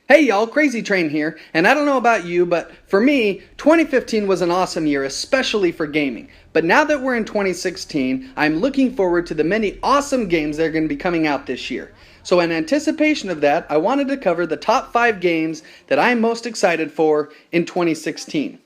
Hey y'all, Crazy Train here, and I don't know about you, but for me, 2015 was an awesome year, especially for gaming. But now that we're in 2016, I'm looking forward to the many awesome games that are going to be coming out this year. So in anticipation of that, I wanted to cover the top 5 games that I'm most excited for in 2016.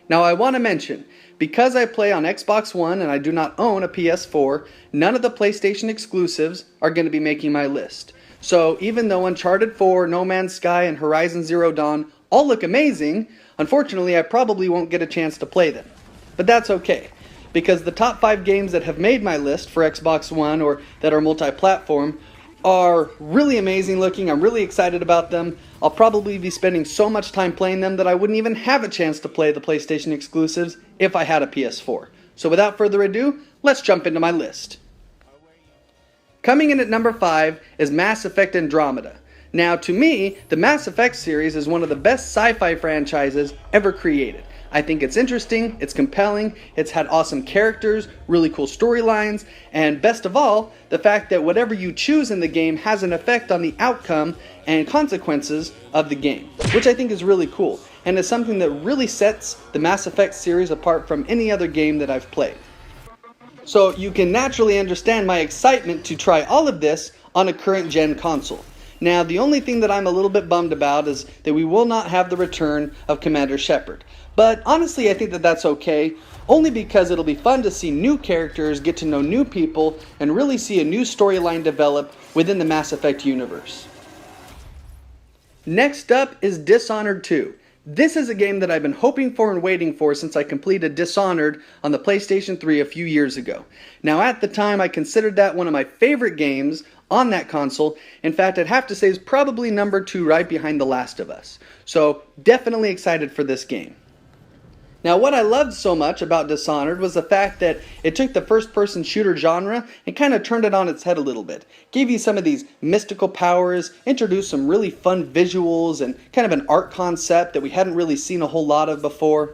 Now I want to mention, because I play on Xbox One and I do not own a PS4, none of the PlayStation exclusives are going to be making my list. So even though Uncharted 4, No Man's Sky, and Horizon Zero Dawn all look amazing, unfortunately I probably won't get a chance to play them. But that's okay, because the top 5 games that have made my list for Xbox One or that are multi-platform are really amazing looking. I'm really excited about them. I'll probably be spending so much time playing them that I wouldn't even have a chance to play the PlayStation exclusives if I had a PS4. So without further ado, let's jump into my list. Coming in at number 5 is Mass Effect Andromeda. Now to me, the Mass Effect series is one of the best sci-fi franchises ever created. I think it's interesting, it's compelling, it's had awesome characters, really cool storylines, and best of all, the fact that whatever you choose in the game has an effect on the outcome and consequences of the game, which I think is really cool, and is something that really sets the Mass Effect series apart from any other game that I've played. So you can naturally understand my excitement to try all of this on a current gen console. Now the only thing that I'm a little bit bummed about is that we will not have the return of Commander Shepard. But honestly I think that that's okay, only because it'll be fun to see new characters, get to know new people, and really see a new storyline develop within the Mass Effect universe. Next up is Dishonored II. This is a game that I've been hoping for and waiting for since I completed Dishonored on the PlayStation 3 a few years ago. Now at the time I considered that one of my favorite games on that console. In fact, I'd have to say it's probably number 2 right behind The Last of Us. So definitely excited for this game. Now what I loved so much about Dishonored was the fact that it took the first-person shooter genre and kind of turned it on its head a little bit. Gave you some of these mystical powers, introduced some really fun visuals and kind of an art concept that we hadn't really seen a whole lot of before.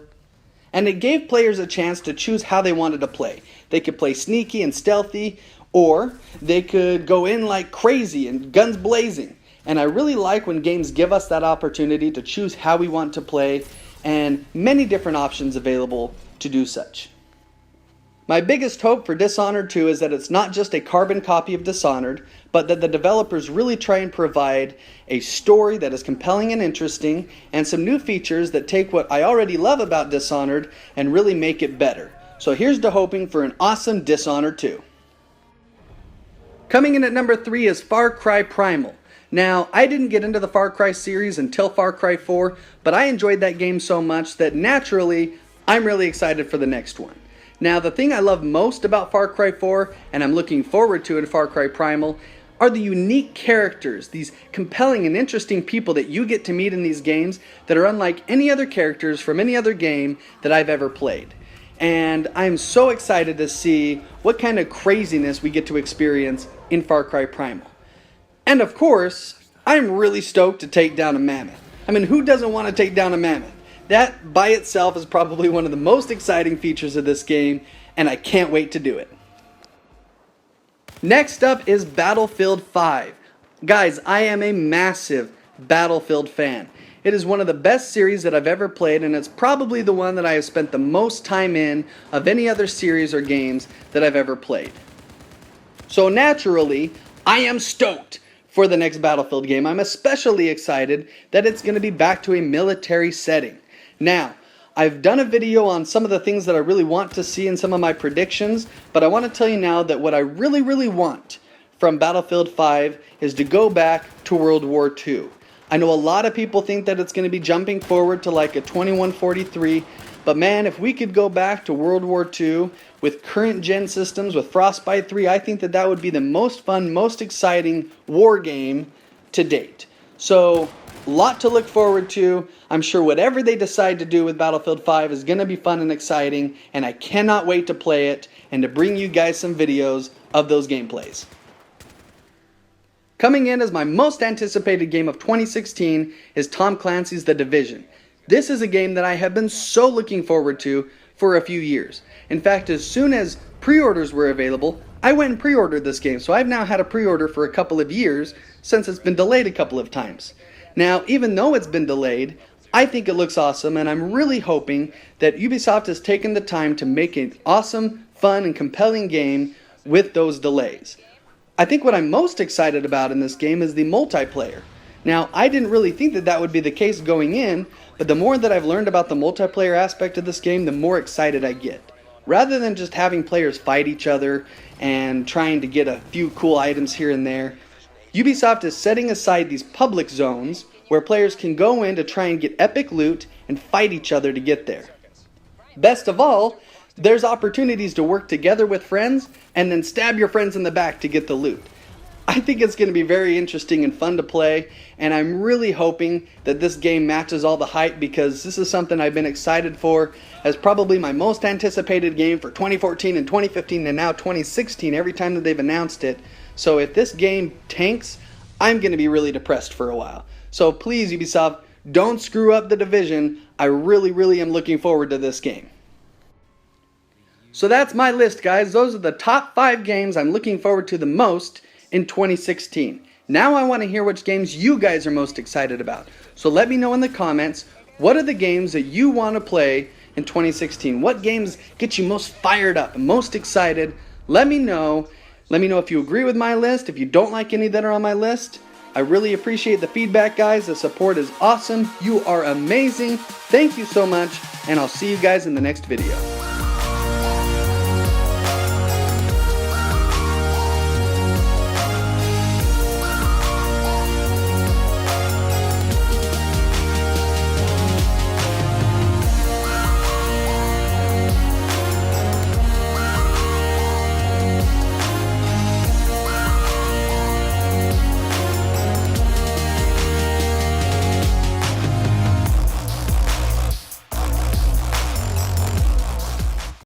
And it gave players a chance to choose how they wanted to play. They could play sneaky and stealthy, or they could go in like crazy and guns blazing. And I really like when games give us that opportunity to choose how we want to play, and many different options available to do such. My biggest hope for Dishonored 2 is that it's not just a carbon copy of Dishonored, but that the developers really try and provide a story that is compelling and interesting, and some new features that take what I already love about Dishonored and really make it better. So here's to hoping for an awesome Dishonored 2. Coming in at number 3 is Far Cry Primal. Now, I didn't get into the Far Cry series until Far Cry 4, but I enjoyed that game so much that naturally, I'm really excited for the next one. Now, the thing I love most about Far Cry 4, and I'm looking forward to in Far Cry Primal, are the unique characters, these compelling and interesting people that you get to meet in these games that are unlike any other characters from any other game that I've ever played. And I'm so excited to see what kind of craziness we get to experience in Far Cry Primal. And of course, I'm really stoked to take down a mammoth. I mean, who doesn't want to take down a mammoth? That by itself is probably one of the most exciting features of this game, and I can't wait to do it. Next up is Battlefield 5. Guys, I am a massive Battlefield fan. It is one of the best series that I've ever played, and it's probably the one that I have spent the most time in of any other series or games that I've ever played. So naturally, I am stoked for the next Battlefield game. I'm especially excited that it's going to be back to a military setting. Now, I've done a video on some of the things that I really want to see in some of my predictions, but I want to tell you now that what I really want from Battlefield 5 is to go back to World War II. I know a lot of people think that it's going to be jumping forward to like a 2143, but man, if we could go back to World War II with current gen systems, with Frostbite 3, I think that that would be the most fun, most exciting war game to date. So, a lot to look forward to. I'm sure whatever they decide to do with Battlefield 5 is going to be fun and exciting, and I cannot wait to play it and to bring you guys some videos of those gameplays. Coming in as my most anticipated game of 2016 is Tom Clancy's The Division. This is a game that I have been so looking forward to for a few years. In fact, as soon as pre-orders were available, I went and pre-ordered this game. So I've now had a pre-order for a couple of years since it's been delayed a couple of times. Now, even though it's been delayed, I think it looks awesome, and I'm really hoping that Ubisoft has taken the time to make an awesome, fun, and compelling game with those delays. I think what I'm most excited about in this game is the multiplayer. Now, I didn't really think that that would be the case going in, but the more that I've learned about the multiplayer aspect of this game, the more excited I get. Rather than just having players fight each other and trying to get a few cool items here and there, Ubisoft is setting aside these public zones where players can go in to try and get epic loot and fight each other to get there. Best of all, there's opportunities to work together with friends and then stab your friends in the back to get the loot. I think it's going to be very interesting and fun to play, and I'm really hoping that this game matches all the hype, because this is something I've been excited for as probably my most anticipated game for 2014 and 2015 and now 2016 every time that they've announced it. So if this game tanks, I'm going to be really depressed for a while. So please, Ubisoft, don't screw up The Division. I really am looking forward to this game. So that's my list, guys. Those are the top 5 games I'm looking forward to the most in 2016. Now I want to hear which games you guys are most excited about. So let me know in the comments, what are the games that you want to play in 2016? What games get you most fired up and most excited? Let me know. Let me know if you agree with my list, if you don't like any that are on my list. I really appreciate the feedback, guys. The support is awesome. You are amazing. Thank you so much, and I'll see you guys in the next video.